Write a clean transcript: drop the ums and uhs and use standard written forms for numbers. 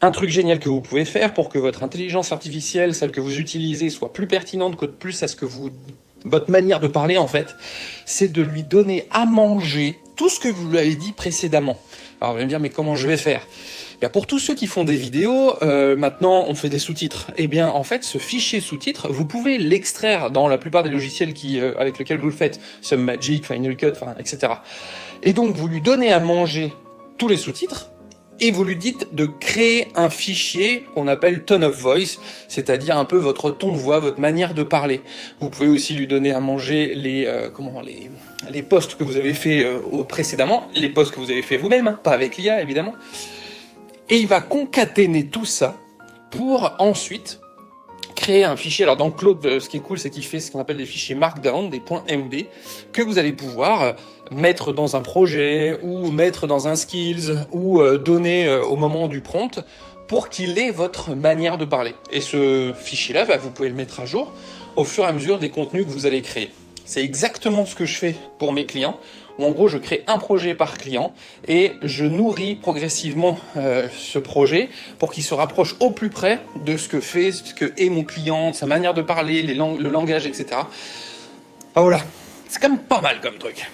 Un truc génial que vous pouvez faire pour que votre intelligence artificielle, celle que vous utilisez, soit plus pertinente, que plus à ce que vous, votre manière de parler en fait, c'est de lui donner à manger tout ce que vous lui avez dit précédemment. Alors vous allez me dire, mais comment je vais faire? Bien, pour tous ceux qui font des vidéos, maintenant on fait des sous-titres. Eh bien en fait, ce fichier sous-titres, vous pouvez l'extraire dans la plupart des logiciels avec lesquels vous le faites, Submagic, Final Cut, etc. Et donc vous lui donnez à manger tous les sous-titres, et vous lui dites de créer un fichier qu'on appelle tone of voice, c'est-à-dire un peu votre ton de voix, votre manière de parler. Vous pouvez aussi lui donner à manger les posts que vous avez fait précédemment, les posts que vous avez fait vous-même, hein, pas avec l'IA évidemment. Et il va concaténer tout ça pour ensuite créer un fichier. Alors dans Claude, ce qui est cool, c'est qu'il fait ce qu'on appelle des fichiers Markdown, des .md, que vous allez pouvoir mettre dans un projet, ou mettre dans un skills, ou donner au moment du prompt, pour qu'il ait votre manière de parler. Et ce fichier-là, vous pouvez le mettre à jour au fur et à mesure des contenus que vous allez créer. C'est exactement ce que je fais pour mes clients, où en gros je crée un projet par client et je nourris progressivement ce projet pour qu'il se rapproche au plus près de ce que est mon client, sa manière de parler, le langage, etc. Ah, voilà, c'est quand même pas mal comme truc.